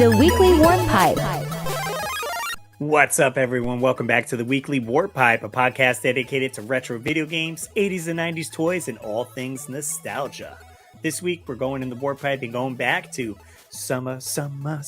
The Weekly Warp Pipe. What's up, everyone? Welcome back to the Weekly Warp Pipe, a podcast dedicated to retro video games, 80s and 90s toys, and all things nostalgia. This week, we're going in the Warp Pipe and going back to summertime. We're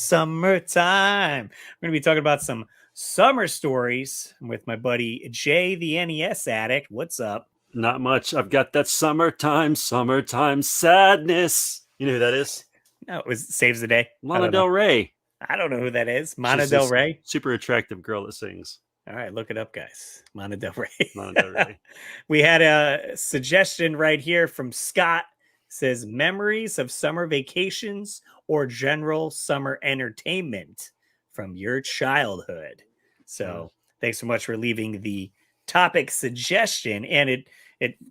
going to be talking about some summer stories with my buddy Jay, the NES addict. What's up? Not much. I've got that summertime sadness. You know who that is? No, it was Saves the Day. Lana Del Rey. I don't know who that is. Lana Del Rey. Super attractive girl that sings. All right, look it up, guys. Lana Del Rey. Lana Del Rey. We had a suggestion right here from Scott. It says memories of summer vacations or general summer entertainment from your childhood. So thanks so much for leaving the topic suggestion. And it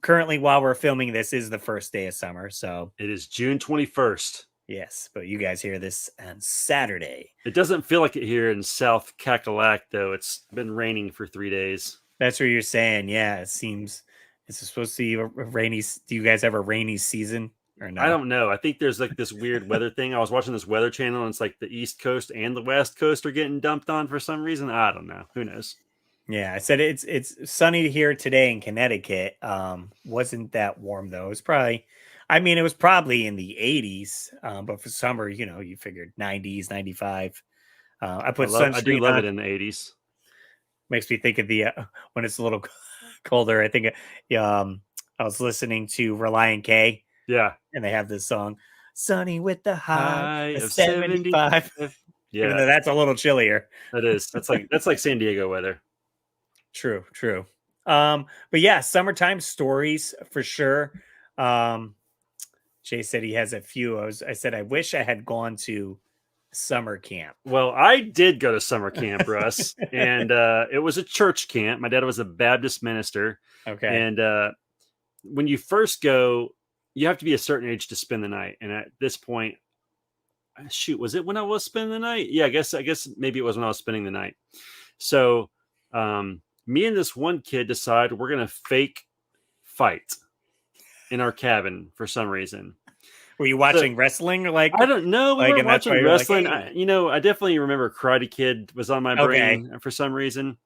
currently, while we're filming this, is the first day of summer. So it is June 21st. Yes, but you guys hear this on Saturday. It doesn't feel like it here in South Cackalack, though. It's been raining for 3 days. That's what you're saying. Yeah, it seems it's supposed to be a rainy. Do you guys have a rainy season or not? I don't know. I think there's like this weird weather thing. I was watching this weather channel, and it's like the East Coast and the West Coast are getting dumped on for some reason. I don't know. Who knows? Yeah, I said it's sunny here today in Connecticut. Wasn't that warm though. It was probably. It was probably in the 80s, but for summer, you figured 90s, 95. I put sunscreen I do love on. it in the 80s. Makes me think of the when it's a little colder. I think I was listening to Reliant K. Yeah, and they have this song, "Sunny with the high of 75." Yeah, even though that's a little chillier. That is. That's like San Diego weather. True. But yeah, summertime stories for sure. Jay said he has a few. I said, I wish I had gone to summer camp. Well, I did go to summer camp, Russ, and it was a church camp. My dad was a Baptist minister. Okay. And when you first go, you have to be a certain age to spend the night. And at this point, was it when I was spending the night? Yeah, I guess maybe it was when I was spending the night. So me and this one kid decide we're going to fake fight in our cabin for some reason. Were you watching wrestling? Or I don't know. We were watching wrestling. Like, hey. I definitely remember Karate Kid was on my brain for some reason.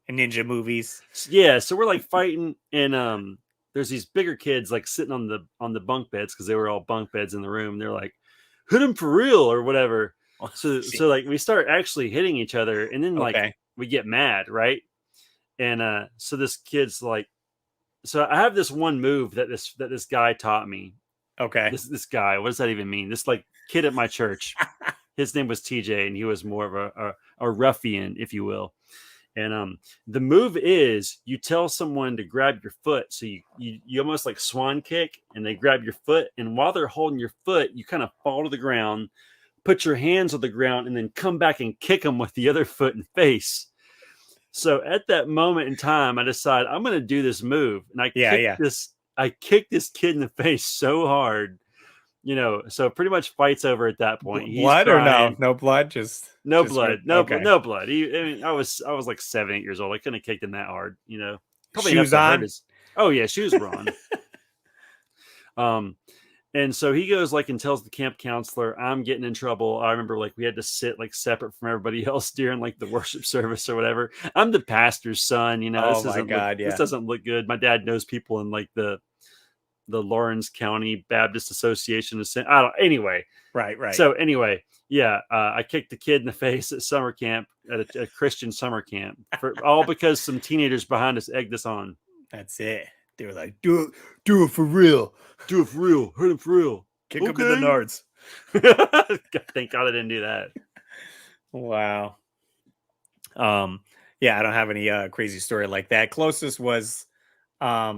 And ninja movies. Yeah, so we're like fighting, and there's these bigger kids like sitting on the bunk beds because they were all bunk beds in the room. They're like, hit him for real or whatever. So like we start actually hitting each other, and then like we get mad, right? And so this kid's like. So I have this one move that this guy taught me. Okay. This guy, what does that even mean? This like kid at my church, his name was TJ, and he was more of a ruffian, if you will. And the move is you tell someone to grab your foot. So you almost like swan kick, and they grab your foot. And while they're holding your foot, you kind of fall to the ground, put your hands on the ground, and then come back and kick them with the other foot and face. So at that moment in time, I decide I'm going to do this move, and I kicked this kid in the face so hard, So pretty much fight's over at that point. He's blood crying. Or no blood, no blood. I was like 7, 8 years old. I couldn't have kicked him that hard, Probably shoes on. Oh yeah, shoes were on. And so he goes and tells the camp counselor, I'm getting in trouble. I remember we had to sit separate from everybody else during the worship service or whatever. I'm the pastor's son, Oh my God, This doesn't look good. My dad knows people in the Lawrence County Baptist Association. Anyway. Right. So anyway, yeah, I kicked the kid in the face at summer camp, at a Christian summer camp, all because some teenagers behind us egged us on. That's it. They were like, do it for real. Do it for real. Hurt him for real. Kick him in the nards. Thank God I didn't do that. Wow. Yeah, I don't have any crazy story like that. Closest was I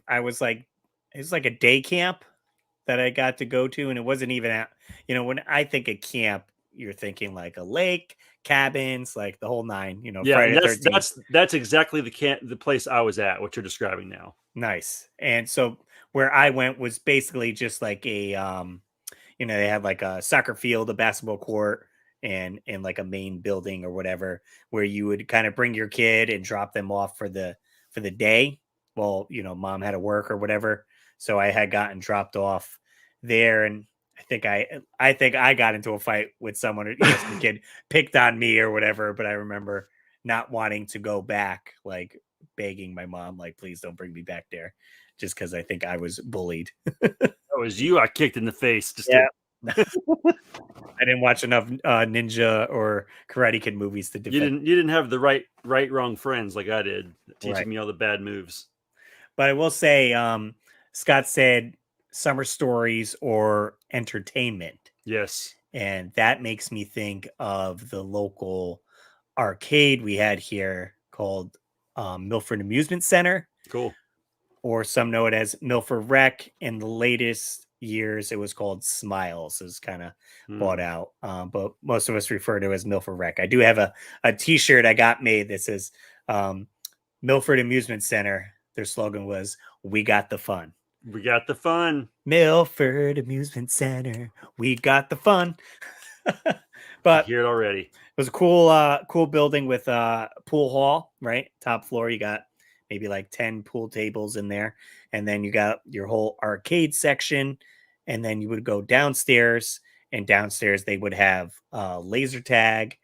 was it was like a day camp that I got to go to, and it wasn't even at, when I think of camp, you're thinking like a lake, cabins, like the whole nine, Yeah, Friday that's exactly the place I was at, what you're describing now. Nice. And so where I went was basically just like a they had like a soccer field, a basketball court, and like a main building or whatever, where you would kind of bring your kid and drop them off for the day. Well, mom had to work or whatever. So I had gotten dropped off there, and I think I got into a fight with someone, some kid picked on me or whatever, but I remember not wanting to go back, like begging my mom, like, please don't bring me back there, just because I think I was bullied. That was you I kicked in the face. Just Yeah. kidding. I didn't watch enough ninja or Karate Kid movies to You defend. didn't have the right wrong friends like I did, Right. teaching me all the bad moves. But I will say, Scott said summer stories or entertainment. Yes. And that makes me think of the local arcade we had here called Milford Amusement Center, Cool. or some know it as Milford Rec. In the latest years, it was called Smiles. It was kind of bought out, but most of us refer to it as Milford Rec. I do have a T-shirt I got made that says Milford Amusement Center. Their slogan was "We got the fun." We got the fun. Milford Amusement Center. We got the fun. I But hear it already. it was a cool building with pool hall, right? Top floor, you got maybe like 10 pool tables in there. And then you got your whole arcade section. And then you would go downstairs, and downstairs they would have laser tag,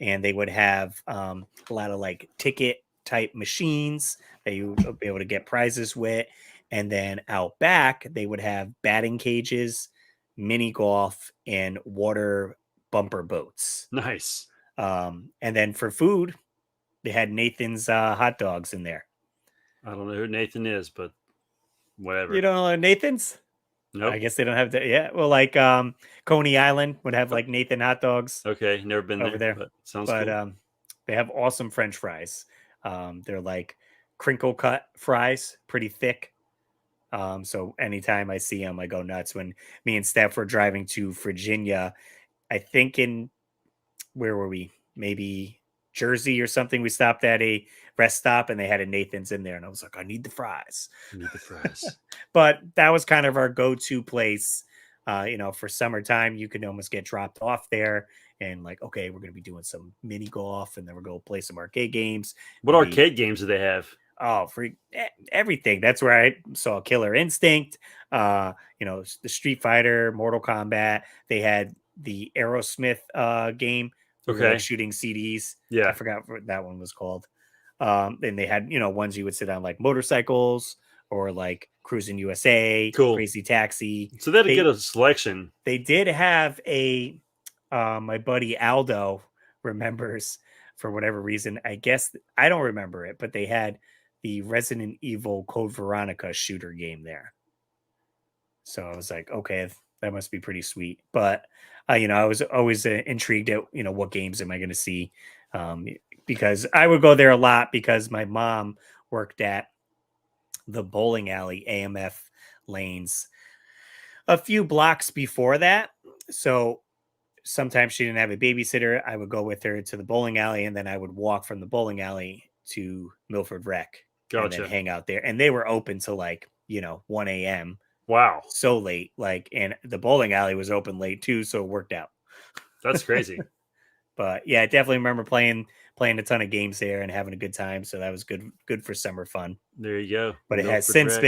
and they would have a lot of like ticket type machines that you would be able to get prizes with. And then out back, they would have batting cages, mini golf, and water bumper boats. Nice. And then for food, they had Nathan's hot dogs in there. I don't know who Nathan is, but whatever. You don't know Nathan's? Nope. I guess they don't have that. Yeah. Well, like Coney Island would have like Nathan hot dogs. Okay, never been over there. but sounds But cool. they have awesome French fries. They're like crinkle cut fries, pretty thick. So anytime I see them, I go nuts. When me and Steph were driving to Virginia, I think where were we? Maybe Jersey or something. We stopped at a rest stop and they had a Nathan's in there, and I was like, I need the fries. I need the fries. But that was kind of our go-to place. For summertime, you can almost get dropped off there and like, okay, we're going to be doing some mini golf, and then we're going to play some arcade games. What arcade games do they have? Oh, for everything. That's where I saw Killer Instinct, the Street Fighter, Mortal Kombat. They had the Aerosmith game where you're like shooting CDs. Yeah. I forgot what that one was called. And they had, ones you would sit on like motorcycles or like Cruising USA, Cool. Crazy Taxi. So they had to get a selection. They did have my buddy Aldo remembers, for whatever reason. I guess I don't remember it, but they had the Resident Evil Code Veronica shooter game there. So I was like, okay, that must be pretty sweet. But I was always intrigued at what games am I going to see, because I would go there a lot because my mom worked at the bowling alley AMF lanes a few blocks before that. So sometimes she didn't have a babysitter. I would go with her to the bowling alley, and then I would walk from the bowling alley to Milford Rec. Gotcha. And then hang out there. And they were open till like, 1 a.m. Wow. So late. And the bowling alley was open late too. So it worked out. That's crazy. But yeah, I definitely remember playing a ton of games there and having a good time. So that was good for summer fun. There you go. But it has since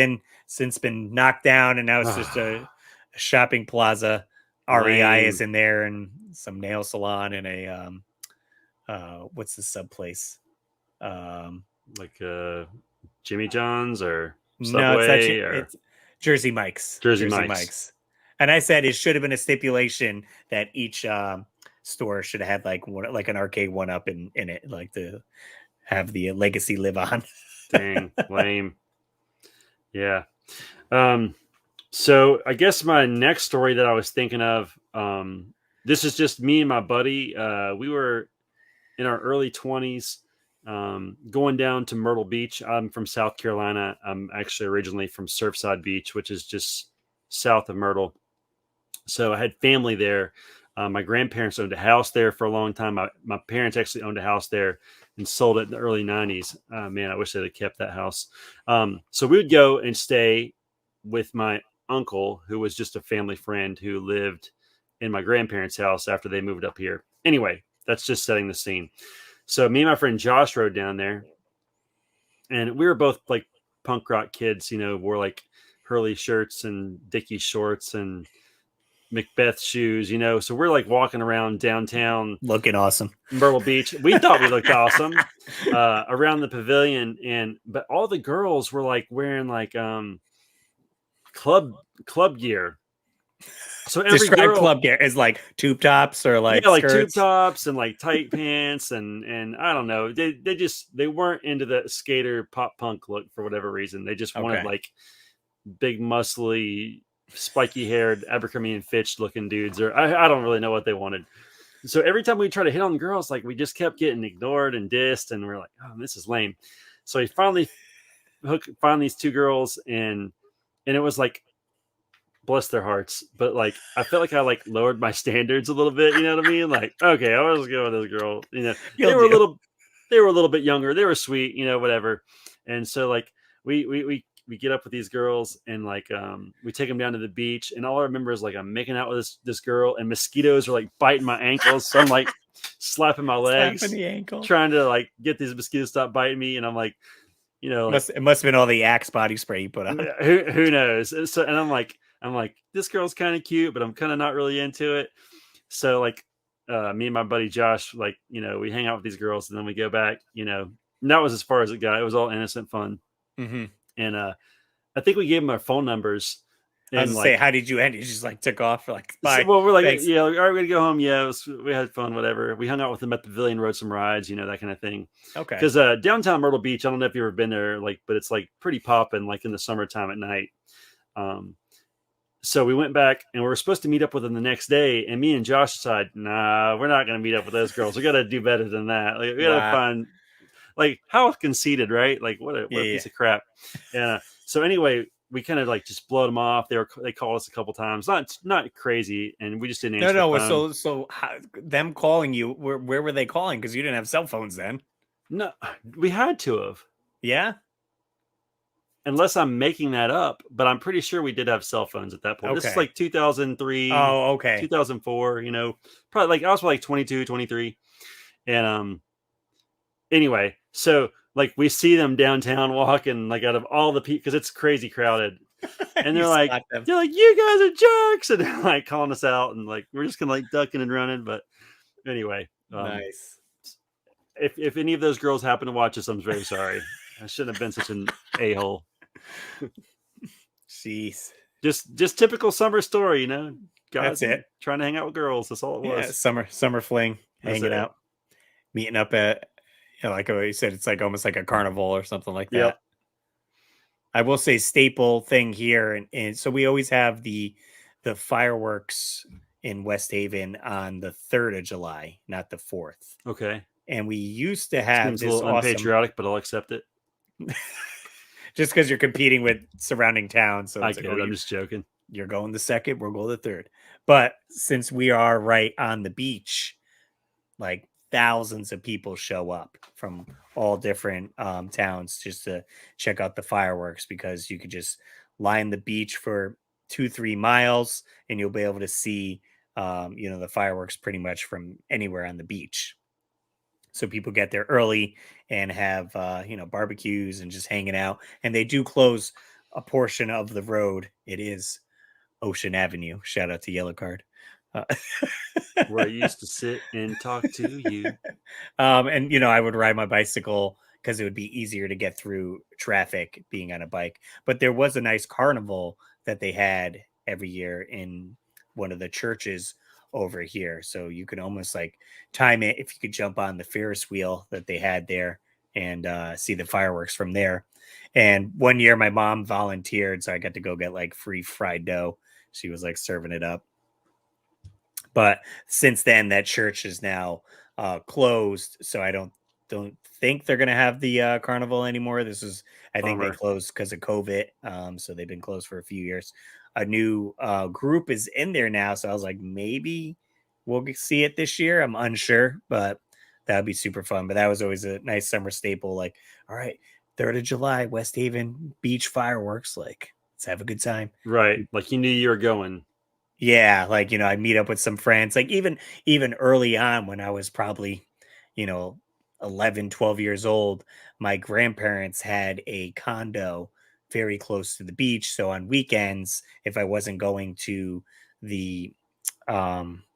been knocked down, and now it's just a shopping plaza. REI is in there, and some nail salon, and a what's the sub place? Like Jimmy John's or Subway? No, it's Jersey Mike's. Jersey Mike's. And I said it should have been a stipulation that each store should have had like an arcade one up in it, like to have the legacy live on. Dang, lame. Yeah. So I guess my next story that I was thinking of, this is just me and my buddy. We were in our early 20s, going down to Myrtle Beach. I'm from South Carolina. I'm actually originally from Surfside Beach, which is just south of Myrtle. So I had family there. My grandparents owned a house there for a long time. My parents actually owned a house there and sold it in the early 90s. Man, I wish they'd have kept that house. So we would go and stay with my uncle, who was just a family friend who lived in my grandparents' house after they moved up here. Anyway, that's just setting the scene. So me and my friend Josh rode down there, and we were both like punk rock kids, wore like Hurley shirts and Dickie shorts and Macbeth shoes, so we're like walking around downtown Looking awesome. Myrtle Beach. We thought we looked awesome around the pavilion, but all the girls were like wearing like club gear. So every Describe girl, club gear as like tube tops or like yeah, like tube skirts. tops and like tight pants and I don't know. They weren't into the skater pop punk look for whatever reason. They just wanted Okay. like big muscly spiky haired Abercrombie and Fitch looking dudes, or I don't really know what they wanted. So every time we try to hit on girls, like we just kept getting ignored and dissed, and we're like, oh, this is lame. So we finally found these two girls, and it was like, bless their hearts, but like I felt like I like lowered my standards a little bit. You know what I mean? Like, okay, I was going with this girl. You'll They were a do. little bit younger. They were sweet, whatever. And so like we get up with these girls and like we take them down to the beach, and all I remember is like I'm making out with this girl, and mosquitoes are like biting my ankles, so I'm like slapping my legs, Slapping the ankle. trying to like get these mosquitoes to stop biting me, and I'm like, like It must have been all the Axe body spray you put on. who knows? So and I'm like this girl's kind of cute, but I'm kind of not really into it. So like me and my buddy Josh, like we hang out with these girls, and then we go back. And that was as far as it got. It was all innocent fun. Mm-hmm. And I think we gave them our phone numbers. I was And gonna say, like, how did you end? You just like took off for like, so, bye. well, we're like, Thanks. yeah, all right, we're gonna go home. Yeah, we had fun, whatever. We hung out with them at the pavilion, rode some rides, that kind of thing. Okay. Because downtown Myrtle Beach, I don't know if you've ever been there, like, but it's like pretty poppin', like in the summertime at night. So we went back, and we were supposed to meet up with them the next day. And me and Josh decided, nah, we're not gonna meet up with those girls. We got to do better than that. Like, we got to find, like, how conceited, right? Like, what a piece of crap. And so anyway, we kind of like just blowed them off. They called us a couple times, not crazy, and we just didn't answer. No. So them calling you, where were they calling? Because you didn't have cell phones then. No, we had to have. Yeah. Unless I'm making that up, but I'm pretty sure we did have cell phones at that point. Okay. This is like 2003. Oh, okay. 2004. Probably like I was like 22, 23, and anyway, so like we see them downtown walking, like out of all the people, because it's crazy crowded, and they're like, you guys are jerks, and they're like calling us out, and like we're just kind of like ducking and running. But anyway, nice. If any of those girls happen to watch this, I'm very sorry. I shouldn't have been such an a-hole. Jeez. Just typical summer story, Guys that's it. Trying to hang out with girls. That's all it was. Yeah, summer fling, hanging out, meeting up at, like you said, it's like almost like a carnival or something like that. Yep. I will say staple thing here, and so we always have the fireworks in West Haven on the 3rd of July, not the 4th. Okay. And we used to have this a little unpatriotic, but I'll accept it. Just because you're competing with surrounding towns. So I get it. I'm just joking. You're going the 2nd, we'll go the 3rd. But since we are right on the beach, like thousands of people show up from all different towns just to check out the fireworks, because you could just line the beach for 2-3 miles and you'll be able to see the fireworks pretty much from anywhere on the beach. So people get there early and have barbecues and just hanging out. And they do close a portion of the road. It is Ocean Avenue. Shout out to Yellow Card. Where I used to sit and talk to you. And I would ride my bicycle because it would be easier to get through traffic being on a bike. But there was a nice carnival that they had every year in one of the churches over here, so you could almost like time it if you could jump on the Ferris wheel that they had there and see the fireworks from there. And one year my mom volunteered, so I got to go get like free fried dough. She was like serving it up. But since then, that church is now closed, so I don't think they're gonna have the carnival anymore. This is, I think they closed because of COVID, so they've been closed for a few years. A new group is in there now, so I was like, maybe we'll see it this year. I'm unsure, but that'd be super fun. But that was always a nice summer staple. Like, all right, 3rd of July, West Haven beach fireworks. Like, let's have a good time. Right, like you knew you were going. Yeah, like I meet up with some friends. Like even early on, when I was probably 11, 12 years old, my grandparents had a condo very close to the beach. So on weekends, if I wasn't going to the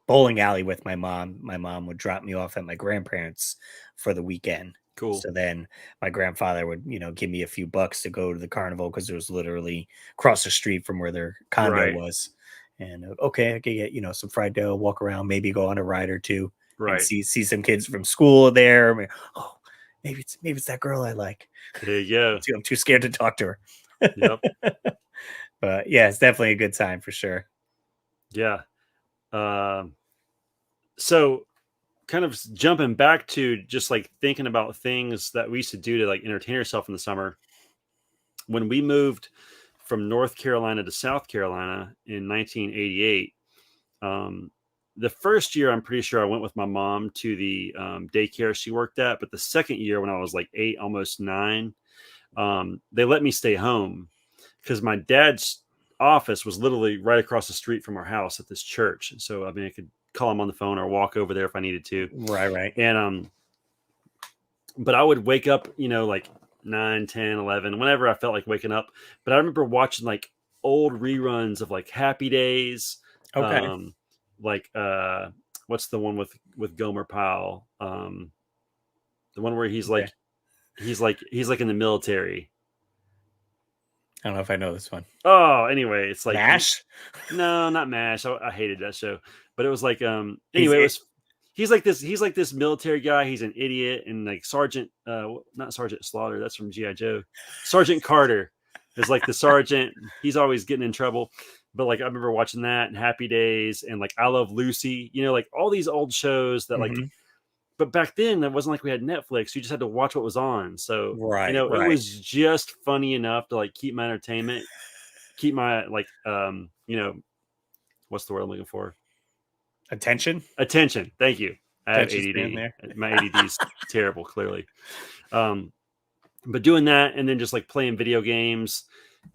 bowling alley with my mom. My mom would drop me off at my grandparents for the weekend. Cool. So then my grandfather would, give me a few bucks to go to the carnival because it was literally across the street from where their condo Right. was. And okay, I could get, some fried dough, walk around, maybe go on a ride or two, and Right. see some kids from school there. Oh, maybe it's that girl I like. There you go. I'm too scared to talk to her. Yep. But yeah, it's definitely a good time for sure. Yeah. So kind of jumping back to just like thinking about things that we used to do to like entertain ourselves in the summer. When we moved from North Carolina to South Carolina in 1988, the first year, I'm pretty sure I went with my mom to the daycare she worked at. But the second year, when I was like 8, almost 9, they let me stay home because my dad's office was literally right across the street from our house at this church. So, I mean, I could call him on the phone or walk over there if I needed to. Right. And, but I would wake up, like 9, 10, 11, whenever I felt like waking up. But I remember watching like old reruns of like Happy Days. Okay. Like what's the one with Gomer Pyle? The one where he's like in the military. I don't know if I know this one. Oh, anyway, it's like MASH. No, not MASH. I hated that show, but it was like anyway, he's like this military guy. He's an idiot, and like not Sergeant Slaughter. That's from G.I. Joe. Sergeant Carter is like the sergeant. He's always getting in trouble. But like I remember watching that and Happy Days and like I Love Lucy, like all these old shows that like, but back then it wasn't like we had Netflix. You just had to watch what was on. So, right. It was just funny enough to like keep my entertainment, keep my like, what's the word I'm looking for? Attention. Thank you. I have ADD. There. My ADD is terrible, clearly. But doing that and then just like playing video games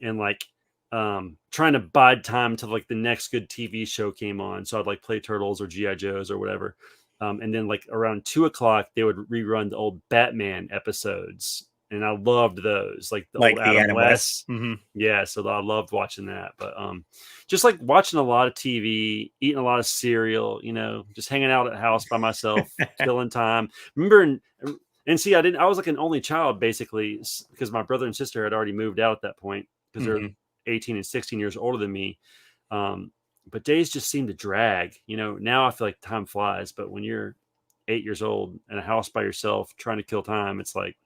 and like, trying to bide time till like the next good TV show came on. So I'd like play Turtles or G.I. Joes or whatever. And then like around 2:00, they would rerun the old Batman episodes. And I loved those, like the old Adam West. Yeah. So I loved watching that, but, just like watching a lot of TV, eating a lot of cereal, just hanging out at the house by myself, killing time. Remember, and see, I was like an only child basically because my brother and sister had already moved out at that point because they're 18 and 16 years older than me. But days just seem to drag, now I feel like time flies, but when you're 8 years old in a house by yourself trying to kill time, it's like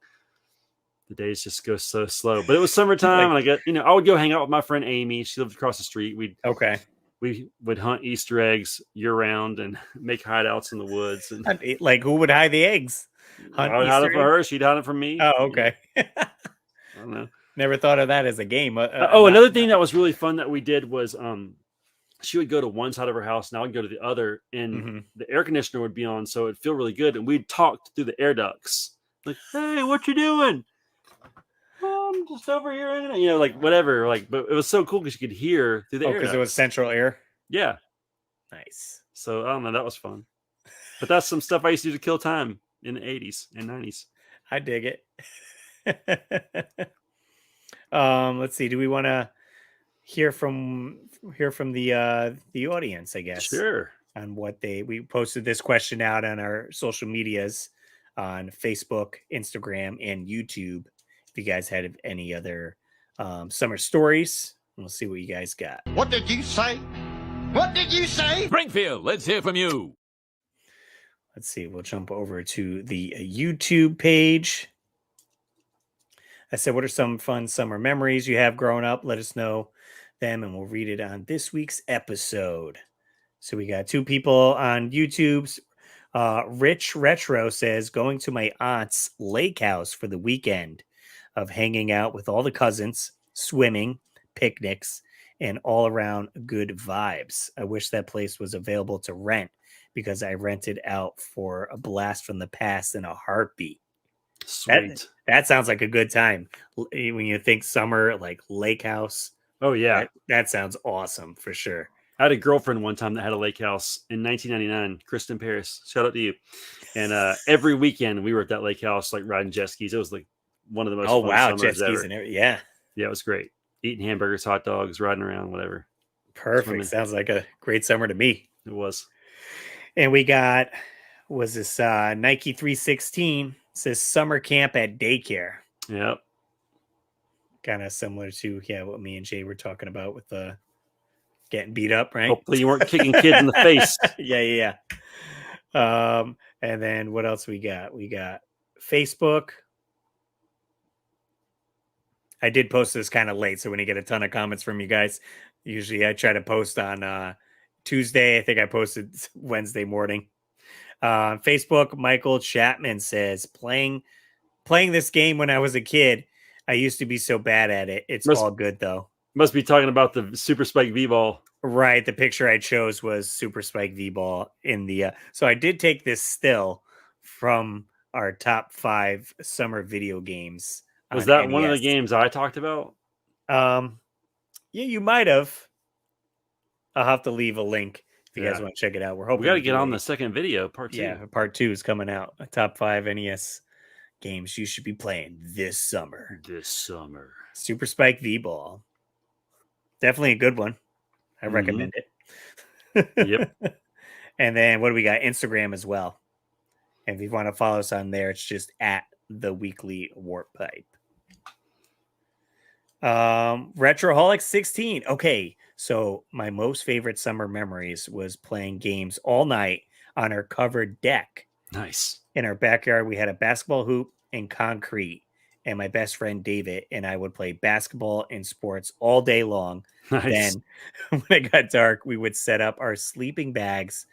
the days just go so slow. But it was summertime and I would go hang out with my friend Amy. She lived across the street. We would hunt Easter eggs year round and make hideouts in the woods. And like who would hide the eggs? I would hide it for her. She'd hide it from me. Oh, okay. I don't know. Never thought of that as a game. Another thing that was really fun that we did was she would go to one side of her house and I would go to the other, and the air conditioner would be on, so it'd feel really good. And we'd talk through the air ducts. Like, hey, what you doing? Oh, I'm just over here, like whatever. Like, but it was so cool because you could hear through the air ducts. Because it was central air? Yeah. Nice. So I don't know, that was fun. But that's some stuff I used to do to kill time in the 80s and 90s. I dig it. Let's see. Do we want to hear from the audience, I guess? Sure. On what we posted this question out on our social medias on Facebook, Instagram, and YouTube. If you guys had any other summer stories, we'll see what you guys got. What did you say? What did you say? Springfield, let's hear from you. Let's see. We'll jump over to the YouTube page. I said, what are some fun summer memories you have growing up? Let us know them, and we'll read it on this week's episode. So we got 2 people on YouTube's. Rich Retro says, going to my aunt's lake house for the weekend of hanging out with all the cousins, swimming, picnics, and all around good vibes. I wish that place was available to rent because I rented out for a blast from the past in a heartbeat. Sweet. That sounds like a good time. When you think summer, like lake house. Oh, yeah. That sounds awesome for sure. I had a girlfriend one time that had a lake house in 1999, Kristen Paris. Shout out to you. And every weekend we were at that lake house, like riding jet skis. It was like one of the most fun jet skis ever. And everything. Yeah. Yeah, it was great. Eating hamburgers, hot dogs, riding around, whatever. Perfect. Sounds like a great summer to me. It was. And we got, was this Nike 316? Says summer camp at daycare. Yep. Kind of similar to what me and Jay were talking about with the getting beat up, right? Hopefully you weren't kicking kids in the face. Yeah. And then what else we got? We got Facebook. I did post this kind of late, so when you get a ton of comments from you guys, usually I try to post on Tuesday. I think I posted Wednesday morning. Facebook, Michael Chapman says, playing this game when I was a kid. I used to be so bad at it. It's all good though. Must be talking about the Super Spike V-Ball. Right. The picture I chose was Super Spike V-Ball in the so I did take this still from our top 5 summer video games. Was that NES. One of the games I talked about? Yeah, you might have. I'll have to leave a link if you guys want to check it out. We're hoping we got to get on the second video, part 2. Yeah, part 2 is coming out. Top 5 NES games you should be playing this summer. Super Spike V-Ball. Definitely a good one. I recommend it. Yep. And then what do we got? Instagram as well. And if you want to follow us on there, it's just at the Weekly Warp Pipe. Retroholic 16. Okay, so my most favorite summer memories was playing games all night on our covered deck. Nice. In our backyard, we had a basketball hoop and concrete, and my best friend David and I would play basketball and sports all day long. Nice. Then when it got dark, we would set up our sleeping bags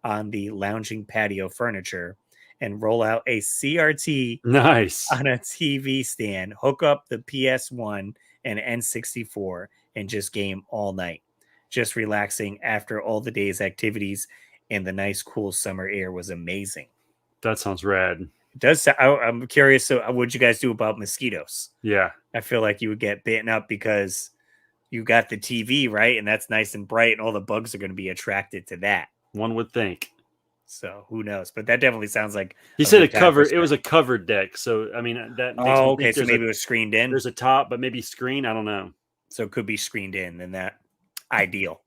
on the lounging patio furniture and roll out a CRT on a TV stand, hook up the PS1 and N64, and just game all night. Just relaxing after all the day's activities, and the nice, cool summer air was amazing. That sounds rad. It does. I'm curious. So, what'd you guys do about mosquitoes? Yeah. I feel like you would get bitten up because you got the TV, right? And that's nice and bright, and all the bugs are going to be attracted to that. One would think. So who knows? But that definitely sounds like he said it was a covered deck. So I mean that. Makes okay. So maybe it was screened in. There's a top, but maybe screen. I don't know. So it could be screened in. Then that ideal.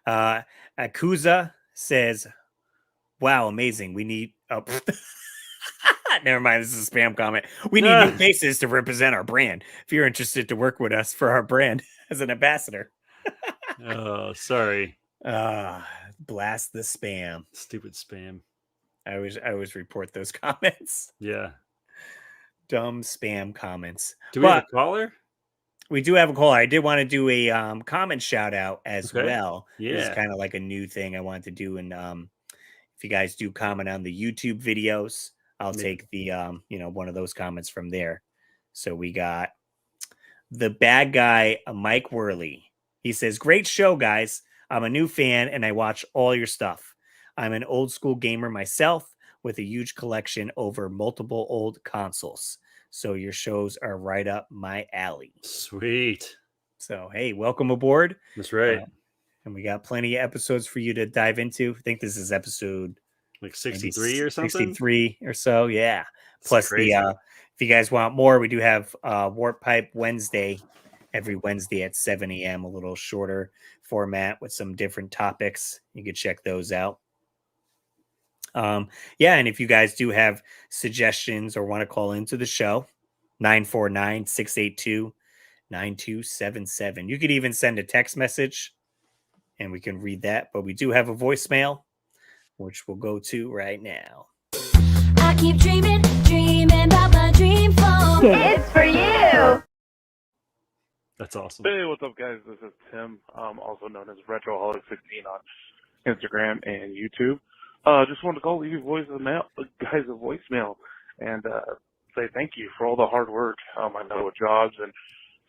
Akuza says, "Wow, amazing. We need." Oh, never mind. This is a spam comment. We need new faces to represent our brand. If you're interested to work with us for our brand as an ambassador. Oh, sorry. Blast the spam. Stupid spam. I always report those comments. Yeah. Dumb spam comments. Do we have a caller? We do have a caller. I did want to do a comment shout out as well. Yeah. It's kind of like a new thing I wanted to do. And if you guys do comment on the YouTube videos, I'll take the one of those comments from there. So we got the bad guy, Mike Worley. He says, "Great show, guys. I'm a new fan and I watch all your stuff. I'm an old school gamer myself with a huge collection over multiple old consoles. So your shows are right up my alley." Sweet. So, hey, welcome aboard. That's right. And we got plenty of episodes for you to dive into. I think this is episode like 63 or something. 63 or so. Yeah. Plus if you guys want more, we do have Warp Pipe Wednesday. Every Wednesday at 7 a.m., a little shorter format with some different topics. You could check those out. And if you guys do have suggestions or want to call into the show, 949-682-9277. You could even send a text message and we can read that. But we do have a voicemail, which we'll go to right now. I keep dreaming about my dream phone. It's for you. That's awesome. Hey, what's up, guys? This is Tim, also known as Retroholic16 on Instagram and YouTube. Just wanted to call you guys a voicemail and say thank you for all the hard work. I know with jobs and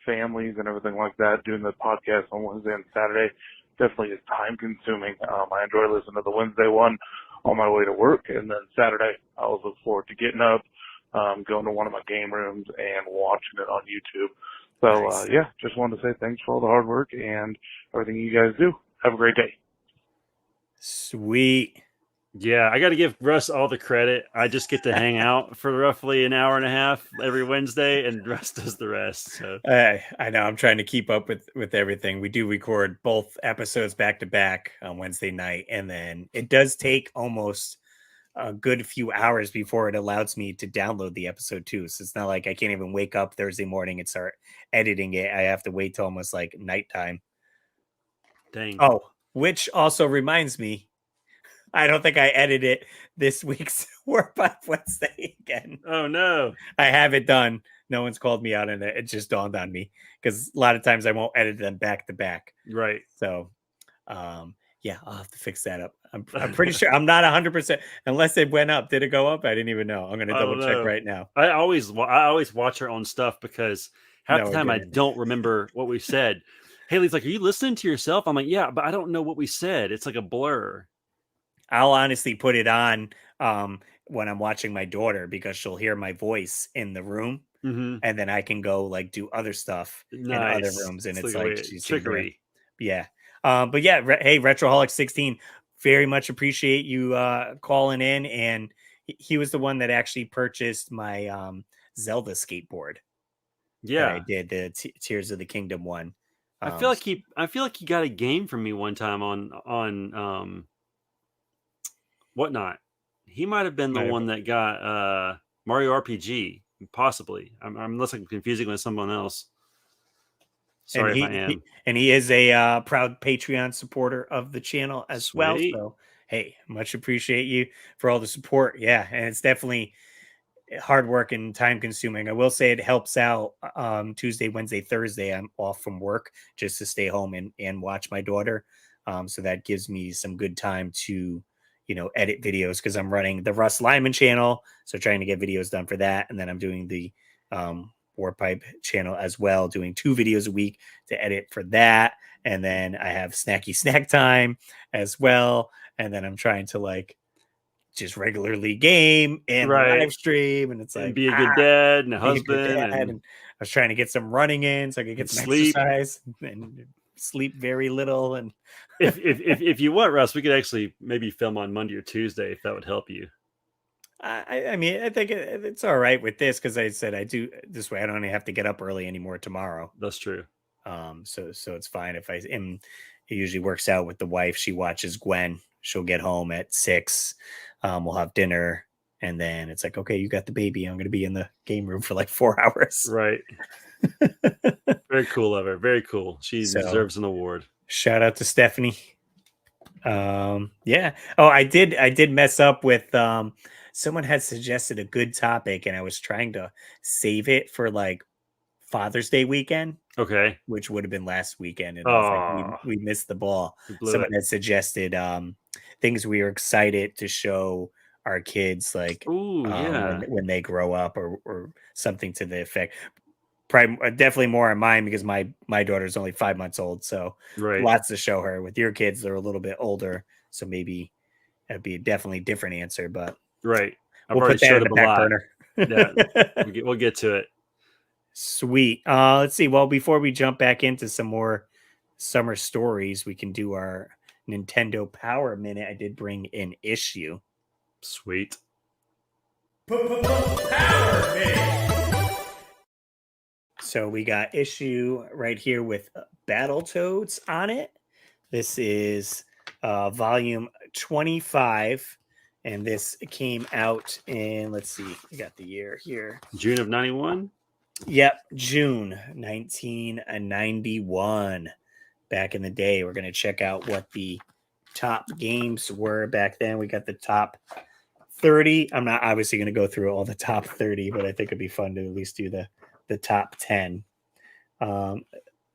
families and everything like that, doing the podcast on Wednesday and Saturday definitely is time consuming. I enjoy listening to the Wednesday one on my way to work, and then Saturday I always look forward to getting up, going to one of my game rooms and watching it on YouTube. So, just wanted to say thanks for all the hard work and everything you guys do. Have a great day. Sweet. Yeah, I got to give Russ all the credit. I just get to hang out for roughly an hour and a half every Wednesday, and Russ does the rest. So I know I'm trying to keep up with everything. We do record both episodes back to back on Wednesday night, and then it does take almost a good few hours before it allows me to download the episode too. So it's not like I can't even wake up Thursday morning and start editing it. I have to wait till almost like nighttime. dang. Oh, which also reminds me, I don't think I edited this week's Warp Up Wednesday again. Oh no. I have it done. No one's called me out on it. It just dawned on me because a lot of times I won't edit them back to back. Right. So, yeah, I'll have to fix that up. I'm pretty sure I'm not 100% unless it went up. Did it go up? I didn't even know. I'm going to I double don't check know. right now. I always watch our own stuff because half No, the it time I didn't. don't remember what we said. Haley's like, "Are you listening to yourself?" I'm like, "Yeah, but I don't know what we said. It's like a blur." I'll honestly put it on when I'm watching my daughter because she'll hear my voice in the room. Mm-hmm. And then I can go like do other stuff in other Nice. rooms, and It's it's like a like way she's hearing. trickery. Yeah. But yeah, hey, Retroholic 16, very much appreciate you calling in. And he was the one that actually purchased my Zelda skateboard that I Yeah. did, the Tears of the Kingdom one. I feel like he got a game from me one time on whatnot. He might have been the one that got Mario RPG, possibly. Unless I'm confusing with someone else. Sorry if I am. He is a proud Patreon supporter of the channel as well. Sweet. So hey, much appreciate you for all the support. Yeah, and it's definitely hard work and time consuming. I will say it helps out. Tuesday, Wednesday, Thursday, I'm off from work just to stay home and watch my daughter. So that gives me some good time to, edit videos because I'm running the Russ Lyman channel. So trying to get videos done for that. And then I'm doing the Warpipe channel as well, doing 2 videos a week to edit for that. And then I have Snacky Snack Time as well. And then I'm trying to just regularly game and Right. live stream, and it's And like be a good dad and a be a good husband dad. And I was trying to get some running in so I could get and some sleep. exercise and sleep very little. And if you want, Russ, we could actually maybe film on Monday or Tuesday if that would help you. I mean, I think it's all right with this because I said I do this way. I don't even have to get up early anymore tomorrow. That's true. So it's fine if I am. It usually works out with the wife. She watches Gwen. She'll get home at 6. We'll have dinner, and then it's like, okay, you got the baby. I'm going to be in the game room for like 4 hours. Right. Very cool of her. Very cool. She deserves an award. Shout out to Stephanie. Yeah. Oh, I did mess up with someone had suggested a good topic, and I was trying to save it for like Father's Day weekend. Okay. Which would have been last weekend. And I was like, we missed the ball. Someone had suggested things we are excited to show our kids, like when they grow up, or something to the effect. Probably, definitely more on mine because my daughter's only 5 months old, so lots to show her. With your kids, they're a little bit older, so maybe that'd be a definitely different answer. But right, we'll put that in the back burner. Yeah, we'll get to it. Sweet. Let's see. Well, before we jump back into some more summer stories, we can do our Nintendo Power Minute. I did in an issue. Sweet. Power Minute. So we got issue right here with Battletoads on it. This is volume 25, and this came out in, let's see, we got the year here. June of 91? Yep, June 1991. Back in the day, we're going to check out what the top games were back then. We got the top 30. I'm not obviously going to go through all the top 30, but I think it'd be fun to at least do the top 10.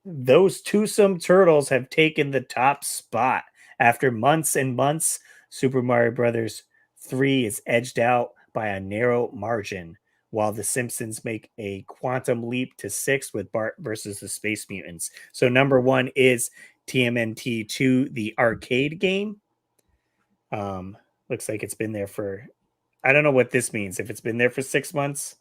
Those twosome turtles have taken the top spot. After months and months, Super Mario Brothers 3 is edged out by a narrow margin, while the Simpsons make a quantum leap to 6 with Bart versus the Space Mutants. So number 1 is TMNT 2, the arcade game. Looks like it's been there for, I don't know what this means. If it's been there for 6 months,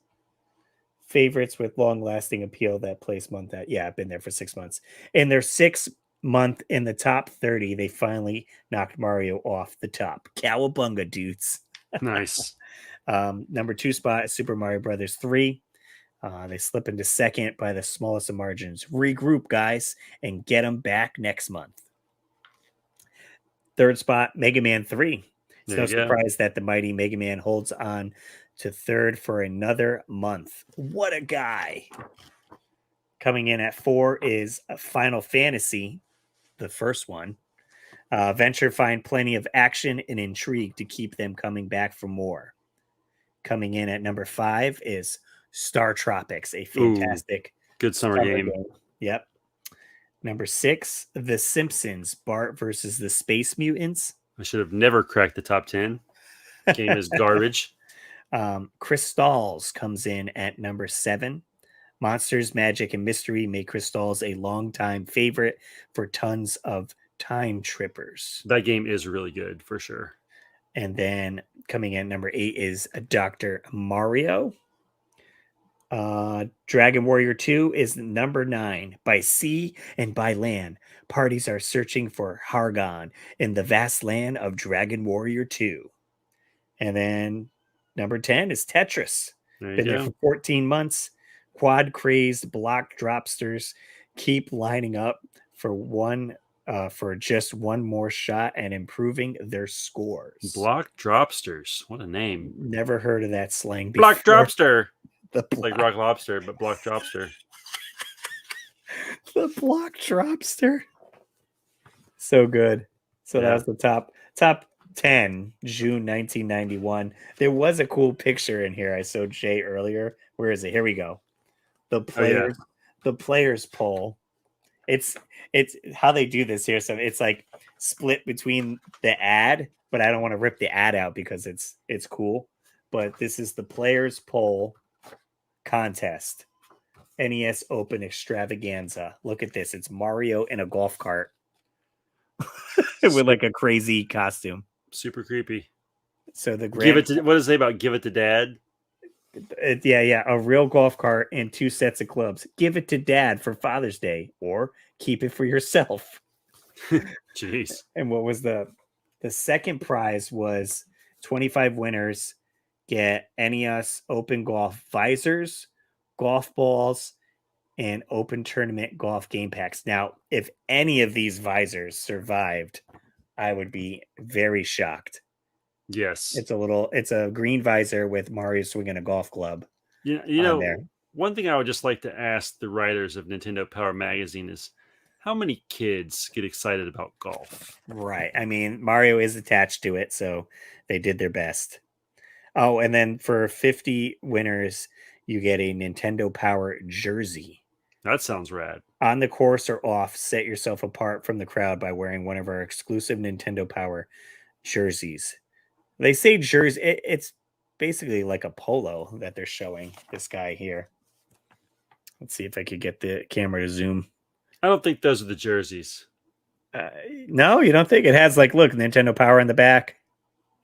favorites with long-lasting appeal that place month at. Yeah, I've been there for 6 months. And there's 6 month in the top 30, they finally knocked Mario off the top. Cowabunga, dudes. Nice. Number 2 spot is Super Mario Brothers 3. They slip into second by the smallest of margins. Regroup, guys, and get them back next month. Third spot, Mega Man 3. It's There no you go. surprise that the mighty Mega Man holds on to third for another month. What a guy. Coming in at 4 is Final Fantasy, the first one. Venture find plenty of action and intrigue to keep them coming back for more. Coming in at number 5 is Star Tropics, a fantastic Good summer game. Yep. Number 6, The Simpsons, Bart versus the Space Mutants. I should have never cracked the top 10. Game is garbage. Crystals comes in at number 7. Monsters, Magic, and Mystery make Crystals a longtime favorite for tons of time trippers. That game is really good for sure. And then coming in number 8 is Dr. Mario. Dragon Warrior 2 is number 9. By sea and by land, parties are searching for Hargon in the vast land of Dragon Warrior 2. And then number 10 is Tetris. Been there for 14 months. Quad crazed block dropsters keep lining up for just one more shot and improving their scores. Block dropsters. What a name. Never heard of that slang before. Block dropster. The Like Rock Lobster, but block dropster. The block dropster. So good. So that was the top 10, June 1991. There was a cool picture in here. I showed Jay earlier. Where is it? Here we go. The players poll. It's how they do this here. So it's like split between the ad, but I don't want to rip the ad out because it's cool. But this is the players poll contest. NES Open Extravaganza. Look at this. It's Mario in a golf cart with like a crazy costume. Super creepy. So the Give it to, what does it say about give it to dad? Yeah. A real golf cart and 2 sets of clubs. Give it to dad for Father's Day or keep it for yourself. Jeez. And what was the second prize was 25 winners get NES Open Golf visors, golf balls, and Open Tournament golf game packs. Now, if any of these visors survived, I would be very shocked. Yes. It's a green visor with Mario swinging a golf club. You know, one thing I would just like to ask the writers of Nintendo Power Magazine is how many kids get excited about golf? Right. I mean, Mario is attached to it, so they did their best. Oh, and then for 50 winners, you get a Nintendo Power jersey. That sounds rad. On the course or off, set yourself apart from the crowd by wearing one of our exclusive Nintendo Power jerseys. They say jersey. It's basically like a polo that they're showing this guy here. Let's see if I could get the camera to zoom. I don't think those are the jerseys. No, you don't think it has look, Nintendo Power in the back?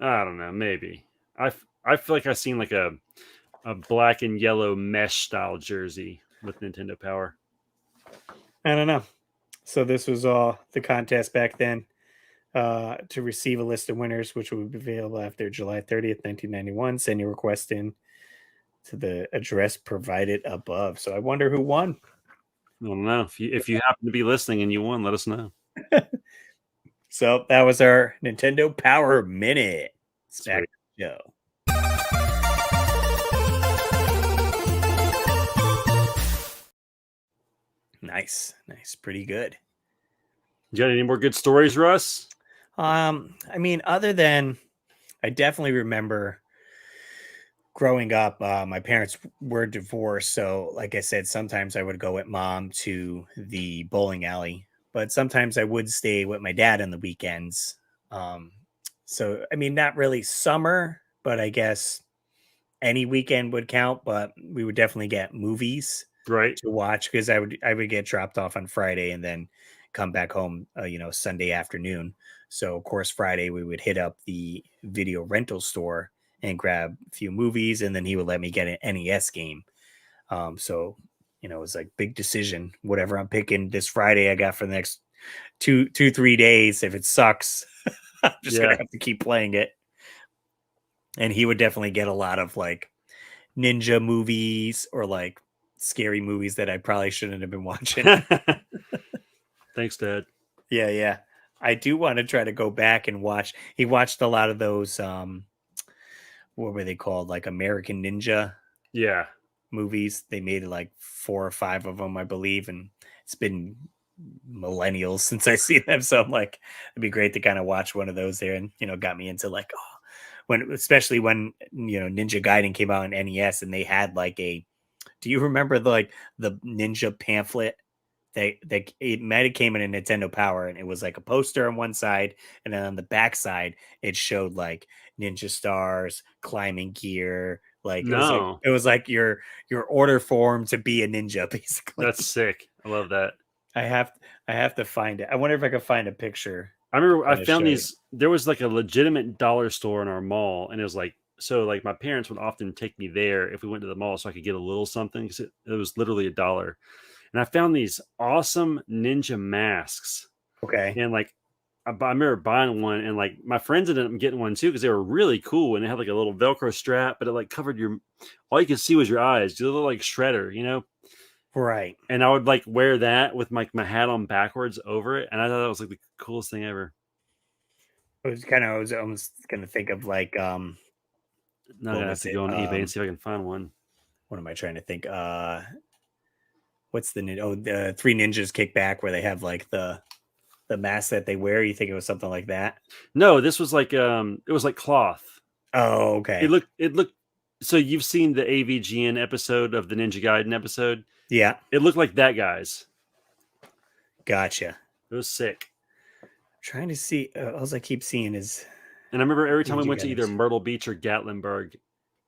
I don't know. Maybe. I feel like I've seen like a black and yellow mesh style jersey with Nintendo Power. I don't know. So this was all the contest back then. To receive a list of winners, which will be available after July 30th, 1991. Send your request in to the address provided above. So I wonder who won. I don't know. If you happen to be listening and you won, let us know. So that was our Nintendo Power Minute. Back to the show. Nice. Pretty good. You got any more good stories, Russ? I mean, other than I definitely remember growing up, my parents were divorced. So like I said, sometimes I would go with mom to the bowling alley, but sometimes I would stay with my dad on the weekends. So, I mean, not really summer, but I guess any weekend would count, but we would definitely get movies to watch because I would get dropped off on Friday and then come back home, Sunday afternoon. So of course, Friday we would hit up the video rental store and grab a few movies, and then he would let me get an NES game. So, it was like big decision, whatever I'm picking this Friday, I got for the next two, 3 days. If it sucks, I'm just gonna Yeah. have to keep playing it. And he would definitely get a lot of like ninja movies or like scary movies that I probably shouldn't have been watching. Thanks, Dad. Yeah, yeah. I do want to try to go back and watch. He watched a lot of those what were they called? Like American Ninja Yeah. movies. They made like 4 or 5 of them, I believe, and it's been millennials since I see them. So I'm like, it'd be great to kind of watch one of those there, and got me into like, especially when Ninja Gaiden came out on NES, and they had like a. Do you remember the Ninja pamphlet? It might have came in a Nintendo Power, and it was like a poster on one side, and then on the back side it showed like ninja stars, climbing gear, like No. it was like your order form to be a ninja, basically. That's sick. I love that. I have to find it. I wonder if I could find a picture. I remember I Kinda found show these. There was like a legitimate dollar store in our mall, and it was like like my parents would often take me there if we went to the mall, so I could get a little something because it was literally $1. And I found these awesome ninja masks, Okay. and like I remember buying one, and like my friends ended up getting one too because they were really cool, and they had like a little Velcro strap, but it like covered all you could see was your eyes. You look like Shredder, Right. And I would like wear that with like my hat on backwards over it, and I thought that was like the coolest thing ever. I was almost gonna think of like Now I'm what gonna have was to it? go on eBay and see if I can find one. What am I trying to think? What's the the Three Ninjas Kick Back, where they have like the mask that they wear. You think it was something like that? No, this was like it was like cloth. Oh, okay. It looked so you've seen the AVGN episode of the Ninja Gaiden episode? Yeah, It looked like that, guys. gotcha. It was sick. Trying to see. All I keep seeing is And I remember every time we Ninja went to either Gaidens. Myrtle Beach or Gatlinburg,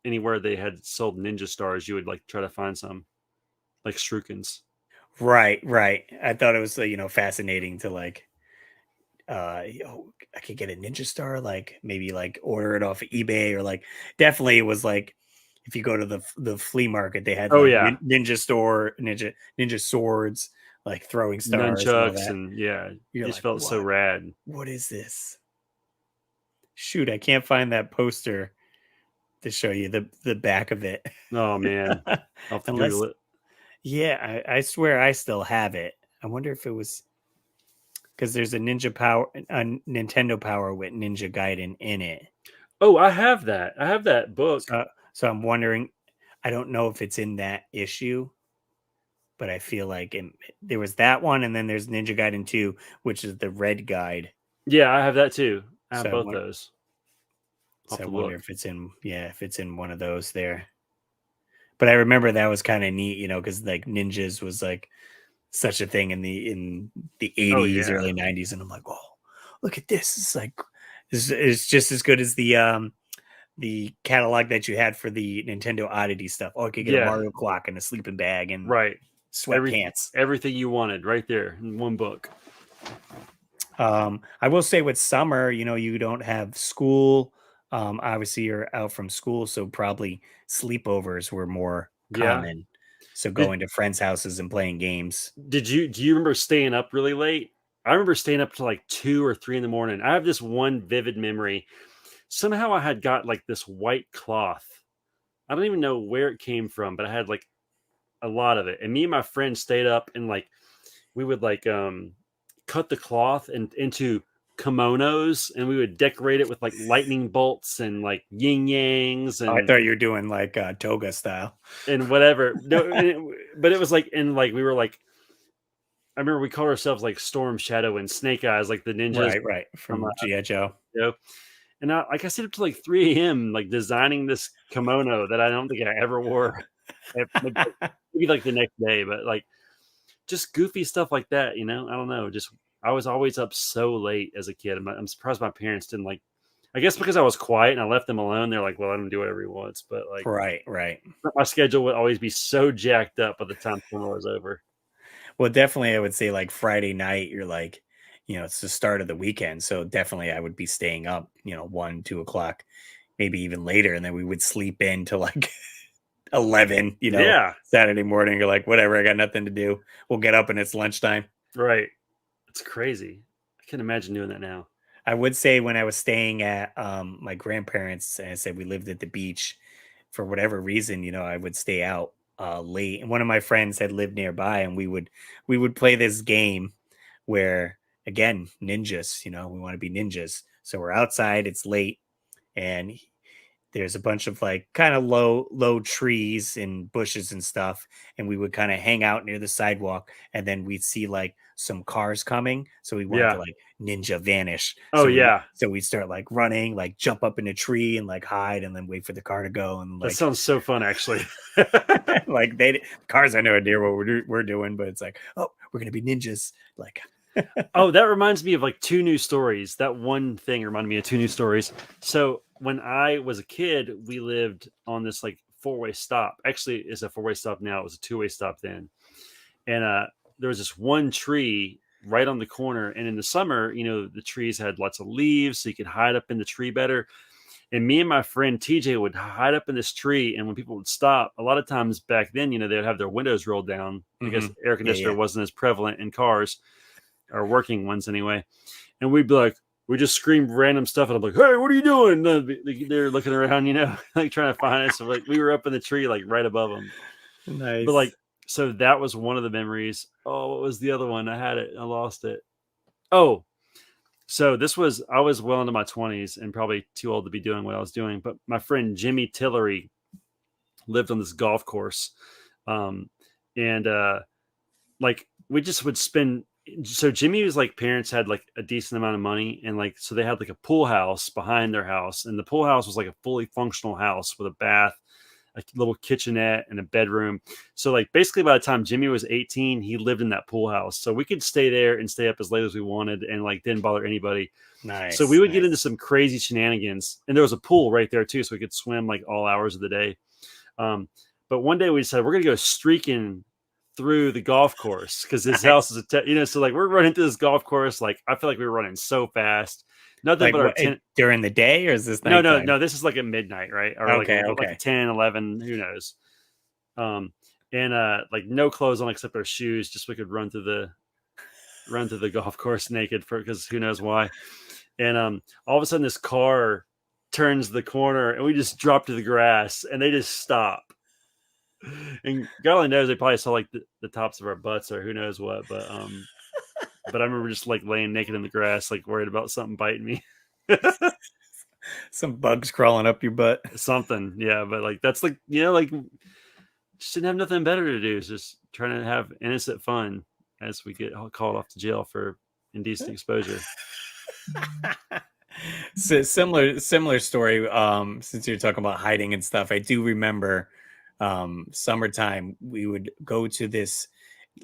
anywhere they had sold ninja stars, you would like try to find some, like Shurikens. right. I thought it was fascinating to like, I could get a ninja star, like maybe like order it off of eBay, or like definitely it was like if you go to the flea market, they had Oh, like yeah. ninja swords, like throwing stars and all Nunchucks, that. and yeah, You're just like, felt so what? rad. What is this? Shoot, I can't find that poster to show you the back of it. Oh man, I'll have to Unless, Google it. yeah, I swear I still have it. I wonder if it was because there's a Nintendo Power with Ninja Gaiden in it. Oh, I have that. I have that book. So I'm wondering. I don't know if it's in that issue, but I feel like there was that one, and then there's Ninja Gaiden 2, which is the red guide. Yeah, I have that too. I have So I both wonder- those. So I I'll have to wonder look. if it's in one of those there. But I remember that was kind of neat, because like ninjas was like such a thing in the 80s, Oh, yeah. early 90s, and I'm like, oh, look at this! It's like it's just as good as the catalog that you had for the Nintendo Oddity stuff. Oh, I could get Yeah. a Mario clock and a sleeping bag and Right. sweatpants. Everything you wanted right there in one book. I will say with summer, you don't have school. Obviously you're out from school, so probably sleepovers were more Yeah. common. So going to friends' houses and playing games. Do you remember staying up really late? I remember staying up till like 2 or 3 in the morning. I have this one vivid memory. Somehow I had got like this white cloth. I don't even know where it came from, but I had like a lot of it. And me and my friend stayed up, and like we would like cut the cloth into kimonos, and we would decorate it with like lightning bolts and like yin yangs and I thought you were doing like toga style. and whatever. No, but it was like, and like we were like, I remember we called ourselves like Storm Shadow and Snake Eyes, like the ninjas, Right. From G.I. Joe. you know. And I stayed up to like 3 a.m. like designing this kimono that I don't think I ever wore. Maybe like the next day, but like just goofy stuff like that, I don't know. Just I was always up so late as a kid. I'm surprised my parents didn't like. I guess because I was quiet and I left them alone, they're like, "Well, let him do whatever he wants." But like, Right. my schedule would always be so jacked up by the time summer was over. Well, definitely I would say like Friday night, you're like, it's the start of the weekend. So definitely I would be staying up, 1, 2 o'clock, maybe even later. And then we would sleep in till like 11, Yeah, Saturday morning. You're like, whatever, I got nothing to do. We'll get up and it's lunchtime. right. It's crazy. I can't imagine doing that now. I would say when I was staying at my grandparents, and I said we lived at the beach, for whatever reason, I would stay out late. And one of my friends had lived nearby, and we would play this game where, again, ninjas. We want to be ninjas. So we're outside. It's late, and there's a bunch of like kind of low trees and bushes and stuff, and we would kind of hang out near the sidewalk, and then we'd see like some cars coming, so we wanted to Yeah. like ninja vanish. Oh, so yeah. we start like running, like jump up in a tree and like hide, and then wait for the car to go, and That like sounds so fun, actually. like cars had no idea what we're doing, but it's like, oh, we're gonna be ninjas, like. Oh, that reminds me of like two new stories. That one thing reminded me of two new stories. So when I was a kid, we lived on this like four-way stop. Actually, it's a four-way stop now. It was a two-way stop then. And there was this one tree right on the corner. And in the summer, the trees had lots of leaves, so you could hide up in the tree better. And me and my friend TJ would hide up in this tree. And when people would stop, a lot of times back then, they would have their windows rolled down because air conditioner wasn't as prevalent in cars, or working ones anyway. And we'd be like, we just scream random stuff. And I'm like, hey, what are you doing? They're looking around, like trying to find us. So like we were up in the tree, like right above them. Nice. But like, so that was one of the memories. Oh, what was the other one? I had it. I lost it. Oh, so I was well into my 20s and probably too old to be doing what I was doing. But my friend Jimmy Tillery lived on this golf course. And like we just would spend. So Jimmy was like, parents had like a decent amount of money, and like, so they had like a pool house behind their house, and the pool house was like a fully functional house with a bath, a little kitchenette, and a bedroom. So like basically by the time Jimmy was 18, he lived in that pool house. So we could stay there and stay up as late as we wanted, and like didn't bother anybody. Nice. So we would get into some crazy shenanigans, and there was a pool right there too, so we could swim like all hours of the day. But one day we decided we're gonna go streaking through the golf course because his house is so like we're running through this golf course. Like I feel like we were running so fast. Nothing like but our during the day, or is this no, this is like at midnight, right? Or okay. Like 10, 11, who knows. And like no clothes on except our shoes, just so we could run through the golf course naked because who knows why. And all of a sudden this car turns the corner and we just drop to the grass and they just stop. And God only knows, they probably saw like the tops of our butts or who knows what, but I remember just like laying naked in the grass, like worried about something biting me. Some bugs crawling up your butt. Something, yeah. But like that's like like just didn't have nothing better to do. It's just trying to have innocent fun as we get called off to jail for indecent exposure. So similar story. Since you're talking about hiding and stuff, I do remember summertime we would go to this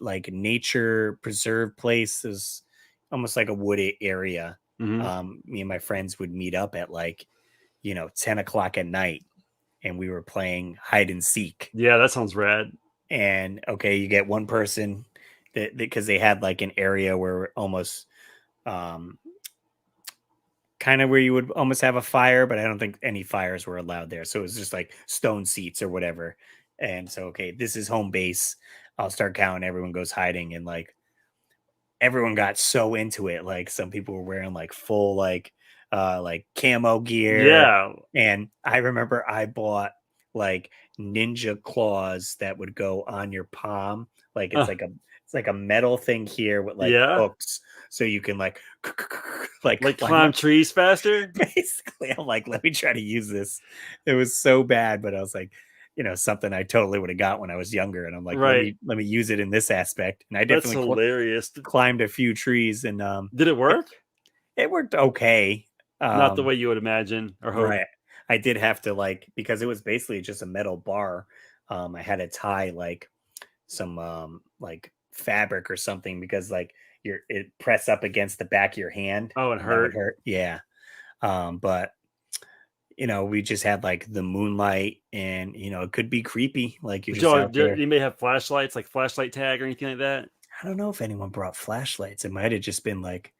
like nature preserve place. Is almost like a wooded area. Mm-hmm. Me and my friends would meet up at like 10 o'clock at night, and we were playing hide and seek. Yeah, that sounds rad. And okay, you get one person because they had like an area where almost kind of where you would almost have a fire, but I don't think any fires were allowed there. So it was just like stone seats or whatever. And so, okay, this is home base. I'll start counting. Everyone goes hiding, and like everyone got so into it. Like some people were wearing like full like camo gear. Yeah. And I remember I bought like ninja claws that would go on your palm. Like it's like a metal thing here with like hooks, so you can like climb trees faster. Basically, I'm like, let me try to use this. It was so bad, but I was like, something I totally would have got when I was younger, and I'm like, let me use it in this aspect. And I definitely hilarious. Climbed a few trees, and did it work? It worked okay. Not the way you would imagine or hope. Right. I did have to because it was basically just a metal bar. I had to tie like some like fabric or something because like it press up against the back of your hand. Oh, it hurt. Yeah. But we just had like the moonlight, and it could be creepy. Like you may have flashlights, like flashlight tag or anything like that. I don't know if anyone brought flashlights. It might have just been like,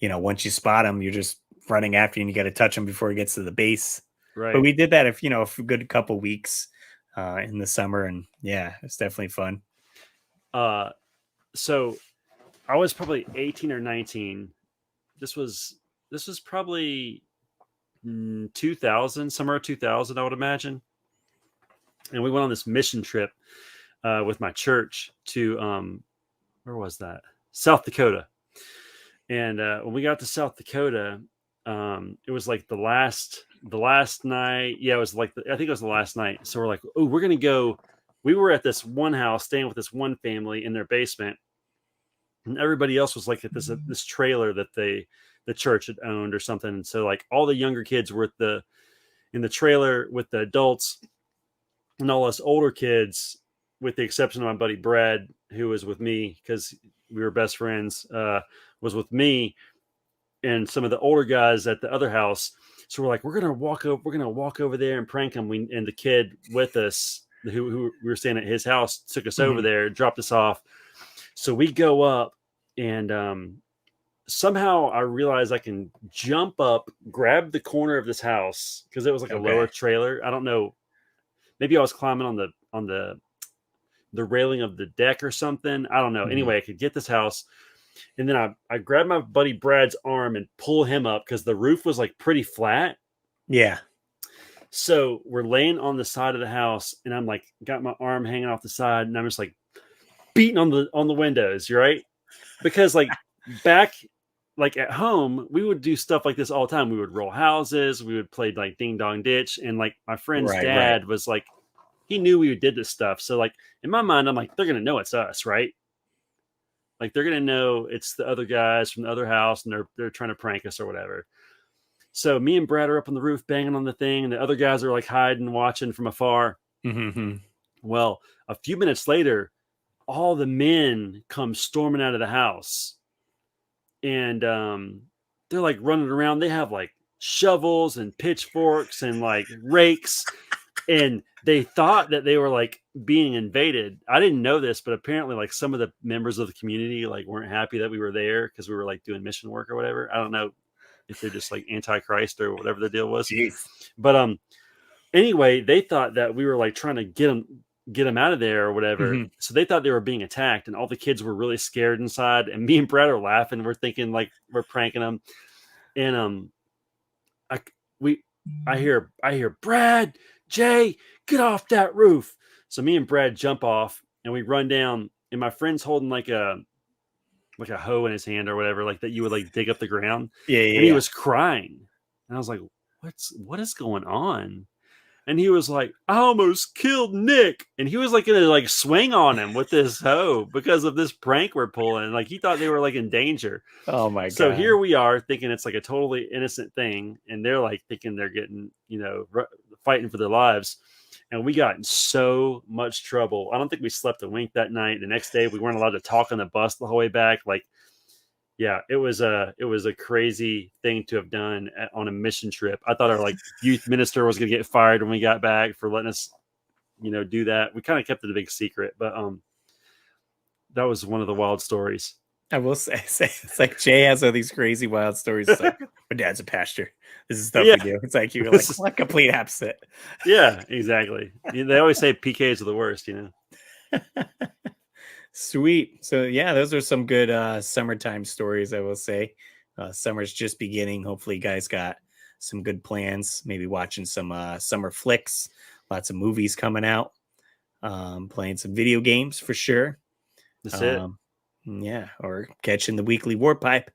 once you spot them, you're just running after you, and you got to touch them before it gets to the base. Right. But we did that for a good couple weeks in the summer, and yeah, it's definitely fun. So I was probably 18 or 19. This was probably 2000, somewhere 2000, I would imagine. And we went on this mission trip with my church to where was that? South Dakota. And when we got to South Dakota, it was like the last night. Yeah, it was like I think it was the last night. So we're like, oh, we're gonna go. We were at this one house, staying with this one family in their basement, and everybody else was like at this trailer that the church had owned or something. And so like all the younger kids were in the trailer with the adults, and all us older kids, with the exception of my buddy Brad, who was with me because we were best friends, was with me and some of the older guys at the other house. So we're like, we're gonna walk over there and prank him. And the kid with us, who we were staying at his house, took us over there, dropped us off. So we go up, and somehow I realized I can jump up, grab the corner of this house because it was like a lower trailer. I don't know, maybe I was climbing on the railing of the deck or something. I don't know. Anyway, I could get this house. And then I grabbed my buddy Brad's arm and pull him up because the roof was like pretty flat. Yeah. So we're laying on the side of the house, and I'm like, got my arm hanging off the side, and I'm just like beating on the windows, right? Because like back like at home, we would do stuff like this all the time. We would roll houses, we would play like ding dong ditch, and like my friend's dad was like, he knew we did this stuff. So like in my mind, I'm like, they're gonna know it's us, right? Like they're gonna know it's the other guys from the other house, and they're trying to prank us or whatever. So me and Brad are up on the roof banging on the thing, and the other guys are like hiding, watching from afar. Well, a few minutes later, all the men come storming out of the house, and they're like running around. They have like shovels and pitchforks and like rakes, and they thought that they were like being invaded. I didn't know this, but apparently like some of the members of the community like weren't happy that we were there because we were like doing mission work or whatever. I don't know if they're just like anti-Christ or whatever the deal was. Jeez. But anyway, they thought that we were like trying to get them out of there or whatever. So they thought they were being attacked, and all the kids were really scared inside. And me and Brad are laughing. We're thinking like we're pranking them. And I hear Brad, Jay, get off that roof. So me and Brad jump off, and we run down, and my friend's holding like a hoe in his hand or whatever, like that you would like dig up the ground. And he was crying. And I was like, what is going on? And he was like, I almost killed Nick. And he was like gonna like swing on him with this hoe because of this prank we're pulling. Like he thought they were like in danger. Oh my God. So here we are thinking it's like a totally innocent thing. And they're like thinking they're getting, fighting for their lives. And we got in so much trouble. I don't think we slept a wink that night. The next day we weren't allowed to talk on the bus the whole way back. Like, yeah, it was a crazy thing to have done on a mission trip. I thought our like youth minister was going to get fired when we got back for letting us, do that. We kind of kept it a big secret, but that was one of the wild stories. I will say it's like Jay has all these crazy wild stories. It's like, my dad's a pastor. This is stuff we do. It's like you're like complete opposite. Yeah, exactly. They always say PKs are the worst, Sweet. So yeah, those are some good summertime stories, I will say. Summer's just beginning. Hopefully you guys got some good plans, maybe watching some summer flicks, lots of movies coming out, playing some video games for sure. That's it. Yeah, or catching the weekly Warp Pipe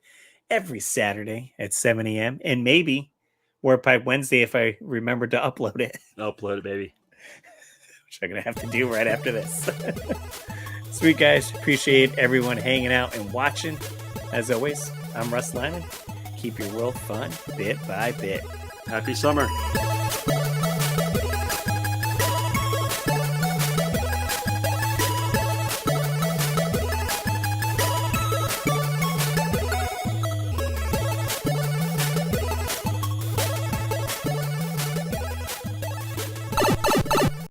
every Saturday at 7 a.m. and maybe Warp Pipe Wednesday if I remember to upload it. Upload it, baby. Which I'm going to have to do right after this. Sweet guys. Appreciate everyone hanging out and watching. As always, I'm Russ Lyman. Keep your world fun bit by bit. Happy summer.